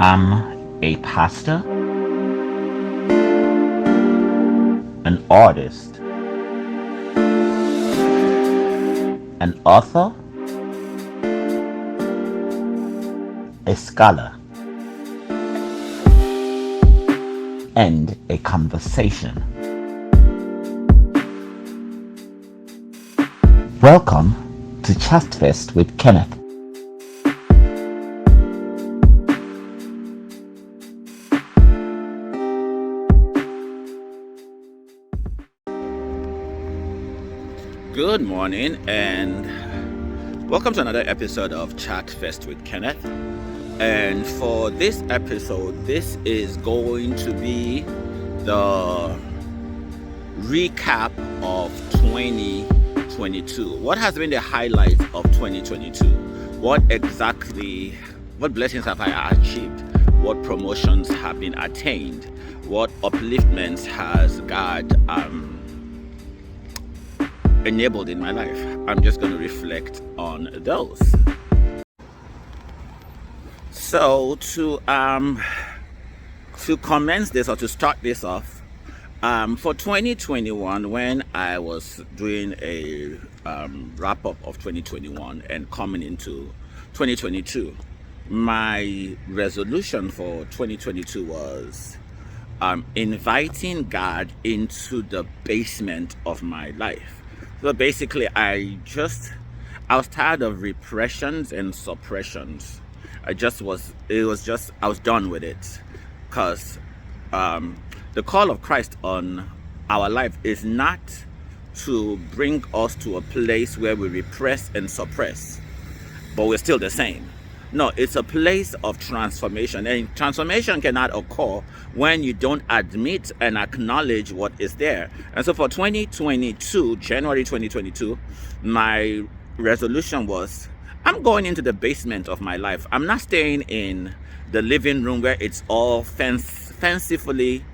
I'm a pastor, an artist, an author, a scholar, and a conversation. Welcome to Chatfest with Kenneth. Good morning and welcome to another episode of Chatfest with Kenneth. And for this episode, this is going to be the recap of 2022. What has been the highlight of 2022? What blessings have I achieved? What promotions have been attained? What upliftments has God enabled in my life? I'm just going to reflect on those. So to commence this or to start this off, for 2021, when I was doing a wrap up of 2021 and coming into 2022, my resolution for 2022 was inviting God into the basement of my life. So basically, I was tired of repressions and suppressions. I was done with it, because the call of Christ on our life is not to bring us to a place where we repress and suppress, but we're still the same. No, it's a place of transformation, and transformation cannot occur when you don't admit and acknowledge what is there. And so for 2022, January 2022, my resolution was, I'm going into the basement of my life. I'm not staying in the living room where it's all fancifully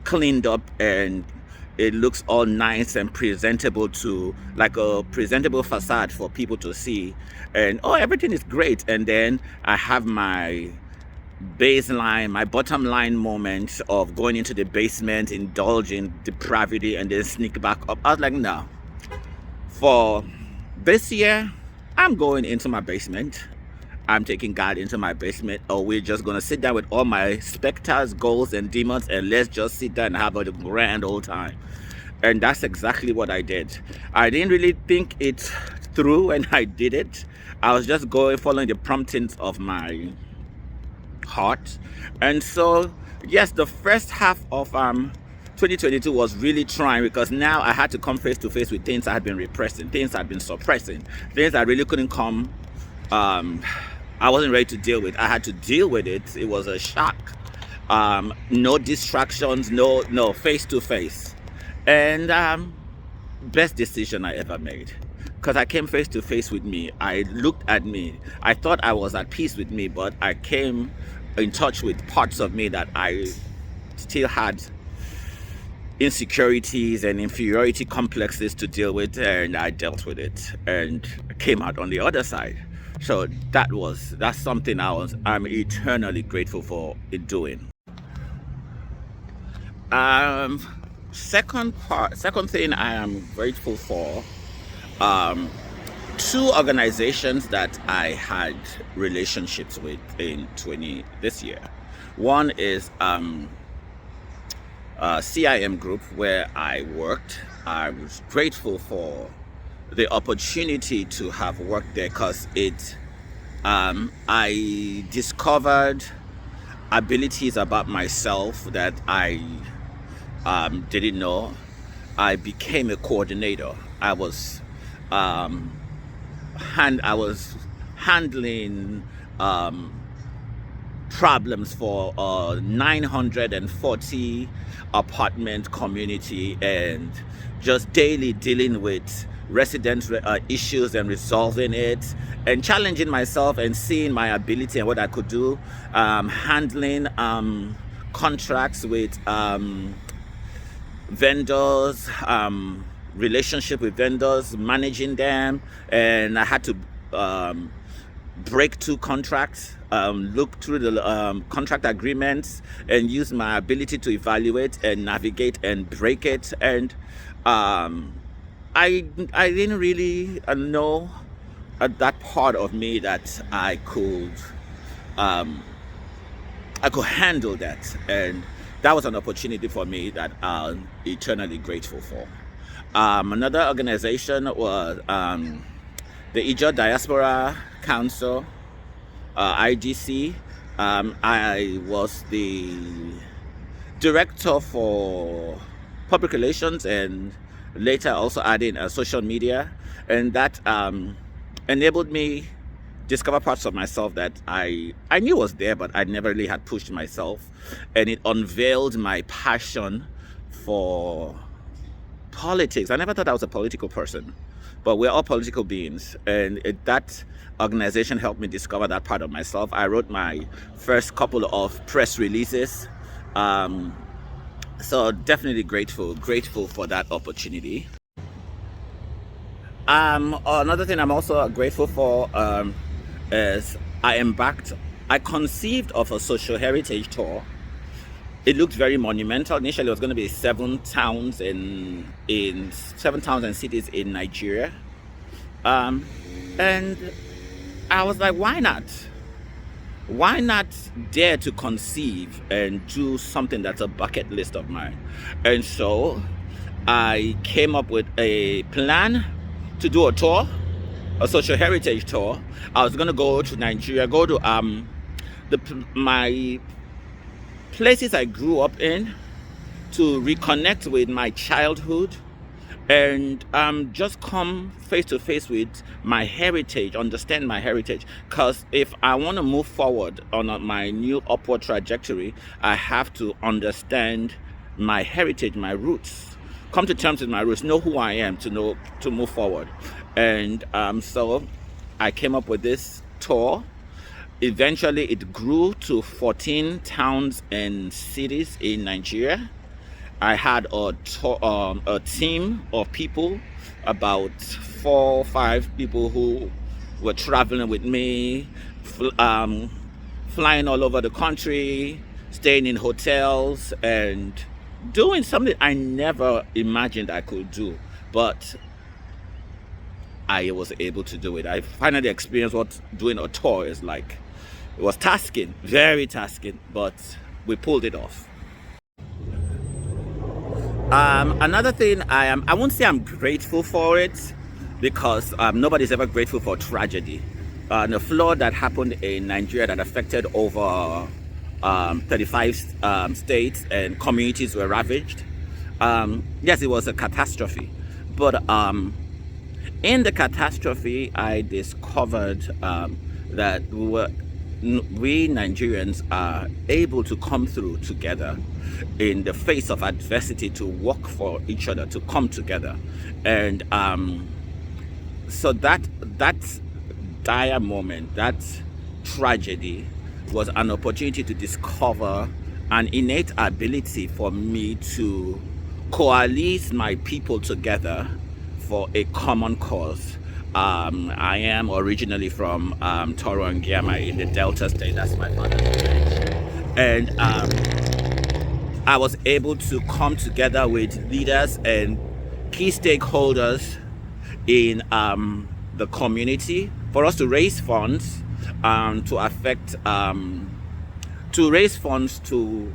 cleaned up and it looks all nice and presentable, to like a presentable facade for people to see, and everything is great, and then I have my baseline, my bottom line moment of going into the basement, indulge in depravity, and then sneak back up. I was like, no, for this year I'm going into my basement. I'm taking God into my basement, or we're just going to sit down with all my specters, ghosts, and demons, and let's just sit down and have a grand old time. And that's exactly what I did. I didn't really think it through when I did it. I was just following the promptings of my heart. And so, yes, the first half of 2022 was really trying, because now I had to come face to face with things I had been repressing, things I had been suppressing, things I really couldn't come I wasn't ready to deal with. I had to deal with it. It was a shock. No distractions, no face to face. And best decision I ever made, because I came face to face with me. I looked at me. I thought I was at peace with me, but I came in touch with parts of me that I still had insecurities and inferiority complexes to deal with, and I dealt with it and came out on the other side. So that's something I'm eternally grateful for it doing. Second thing I am grateful for, two organizations that I had relationships with in this year. One is CIM Group, where I worked. I was grateful for the opportunity to have worked there, because I discovered abilities about myself that I didn't know. I became a coordinator. I was handling problems for a 940 apartment community, and just daily dealing with resident issues and resolving it, and challenging myself and seeing my ability and what I could do, handling contracts with vendors, relationship with vendors, managing them. And I had to break two contracts, look through the contract agreements, and use my ability to evaluate and navigate and break it. And I didn't really know that part of me that I could handle that, and that was an opportunity for me that I'm eternally grateful for. Another organization was the Ijaw Diaspora Council, IGC. I was the director for public relations and later also adding social media, and that enabled me discover parts of myself that I knew was there, but I never really had pushed myself, and it unveiled my passion for politics. I never thought I was a political person, but we're all political beings, and that organization helped me discover that part of myself. I wrote my first couple of press releases, so definitely grateful for that opportunity. Another thing I'm also grateful for is I conceived of a social heritage tour. It looked very monumental. Initially, it was going to be 7 towns in 7 towns and cities in Nigeria, and I was like, why not? Why not dare to conceive and do something that's a bucket list of mine? And so I came up with a plan to do a tour, a social heritage tour. I was going to go to Nigeria, go to my places I grew up in, to reconnect with my childhood, and just come face to face with my heritage, understand my heritage. Because if I want to move forward on my new upward trajectory, I have to understand my heritage, my roots, come to terms with my roots, know who I am to move forward. And so I came up with this tour. Eventually it grew to 14 towns and cities in Nigeria. I had a team of people, about 4 or 5 people who were traveling with me, flying all over the country, staying in hotels, and doing something I never imagined I could do. But I was able to do it. I finally experienced what doing a tour is like. It was tasking, very tasking, but we pulled it off. Another thing I won't say I'm grateful for it, because nobody's ever grateful for tragedy. The flood that happened in Nigeria that affected over 35 states and communities were ravaged. Yes, it was a catastrophe, but in the catastrophe, I discovered that we Nigerians are able to come through together in the face of adversity, to work for each other, to come together. And so that dire moment, that tragedy, was an opportunity to discover an innate ability for me to coalesce my people together for a common cause. I am originally from Toro and Giama in the Delta State. That's my father's village. And I was able to come together with leaders and key stakeholders in the community for us to raise funds to raise funds to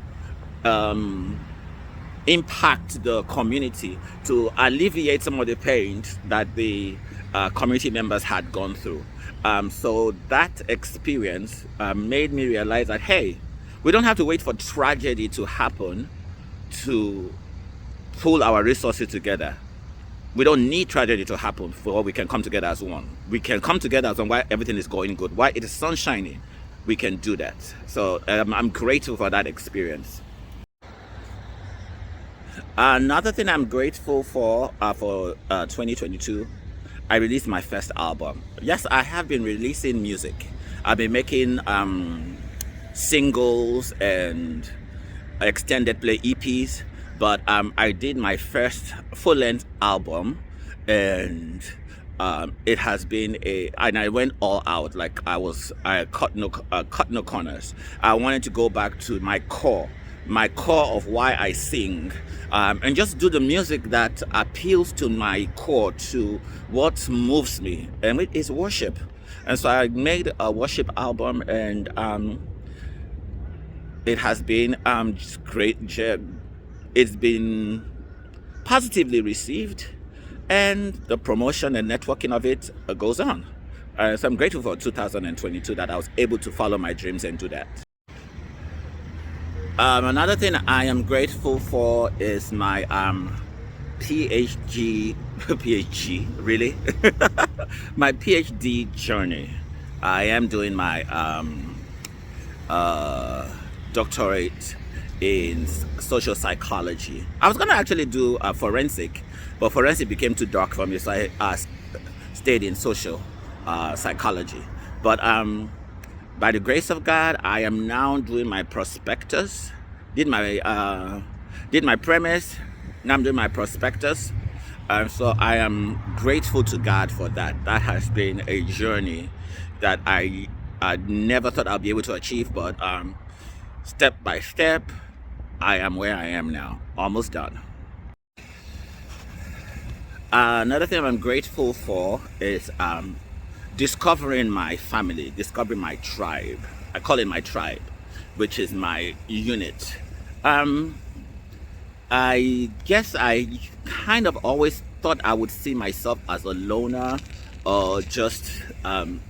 impact the community, to alleviate some of the pains that the community members had gone through. So that experience made me realize that, hey, we don't have to wait for tragedy to happen to pull our resources together. We don't need tragedy to happen for we can come together as one. We can come together as one while everything is going good. While it is sunshiny, we can do that. So I'm grateful for that experience. Another thing I'm grateful for 2022, I released my first album. Yes, I have been releasing music. I've been making singles and extended play EPs, but I did my first full-length album, and it has been and I went all out. Like I cut no corners. I wanted to go back to my core of why I sing, and just do the music that appeals to my core, to what moves me, and it is worship. And so I made a worship album, and it has been great. It's been positively received, and the promotion and networking of it goes on. So I'm grateful for 2022 that I was able to follow my dreams and do that. Another thing I am grateful for is my PhD, PhD, really? My PhD journey. I am doing my doctorate in social psychology. I was gonna actually do forensic, but forensic became too dark for me, so I stayed in social psychology. But by the grace of God, I am now doing my prospectus. Did my premise. Now I'm doing my prospectus. So I am grateful to God for that. That has been a journey that I never thought I'd be able to achieve, but step by step, I am where I am now, almost done. Another thing I'm grateful for is discovering my family, discovering my tribe. I call it my tribe, which is my unit. I guess I kind of always thought I would see myself as a loner, or just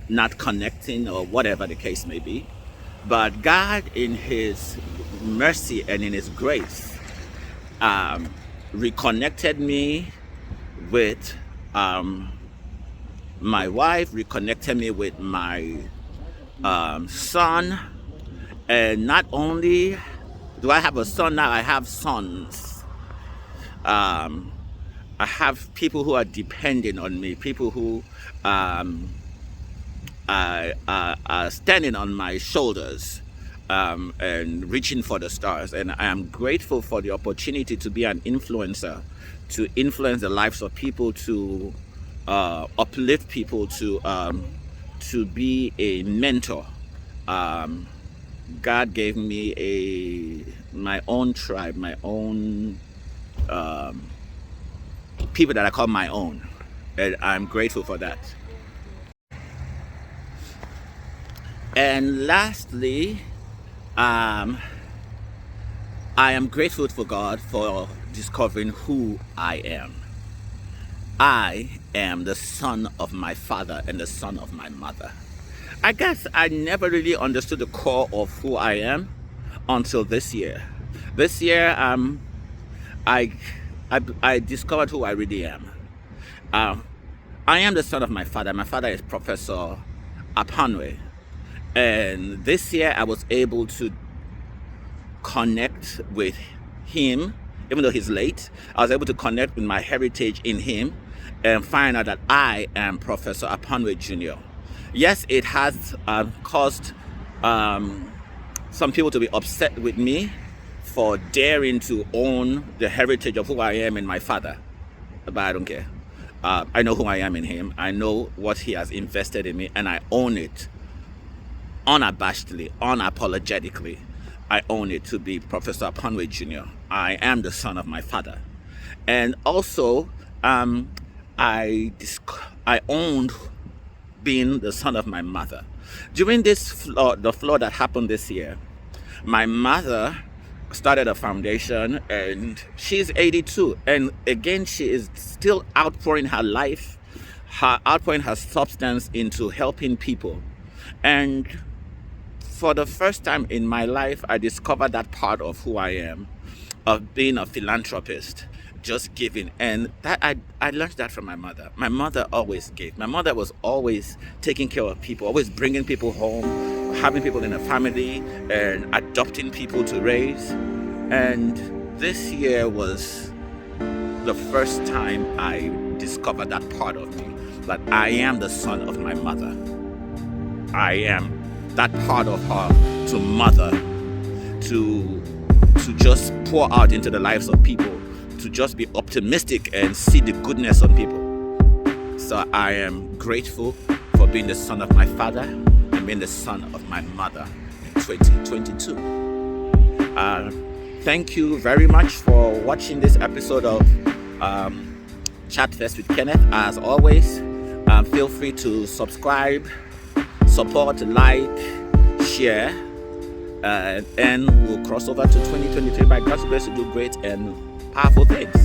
not connecting, or whatever the case may be. But God, in His mercy and in His grace, reconnected me with my wife, reconnected me with my son. And not only do I have a son now, I have sons. I have people who are depending on me, people who are standing on my shoulders, and reaching for the stars. And I am grateful for the opportunity to be an influencer, to influence the lives of people, to uplift people, to be a mentor. God gave me my own tribe, my own people that I call my own, and I'm grateful for that. And lastly, I am grateful for God for discovering who I am. I am the son of my father and the son of my mother. I guess I never really understood the core of who I am until this year. This year, I discovered who I really am. I am the son of my father. My father is Professor Apanwe. And this year I was able to connect with him, even though he's late. I was able to connect with my heritage in him and find out that I am Professor Apanwe Jr. Yes, it has caused some people to be upset with me for daring to own the heritage of who I am in my father, but I don't care. I know who I am in him. I know what he has invested in me, and I own it unabashedly, unapologetically. I own it to be Professor Apanwe Jr. I am the son of my father. And also, I owned being the son of my mother. During the flood that happened this year, my mother started a foundation, and she's 82. And again, she is still outpouring her life, outpouring her substance into helping people. And for the first time in my life, I discovered that part of who I am, of being a philanthropist, just giving. And that I learned that from my mother. My mother always gave. My mother was always taking care of people, always bringing people home, having people in her family, and adopting people to raise. And this year was the first time I discovered that part of me, that I am the son of my mother. I am that part of her to mother, to just pour out into the lives of people, to just be optimistic and see the goodness on people. So I am grateful for being the son of my father and being the son of my mother in 2022. Thank you very much for watching this episode of Chat Fest with Kenneth. As always, feel free to subscribe, support, like, share, and we'll cross over to 2023 by God's grace to do great and powerful things.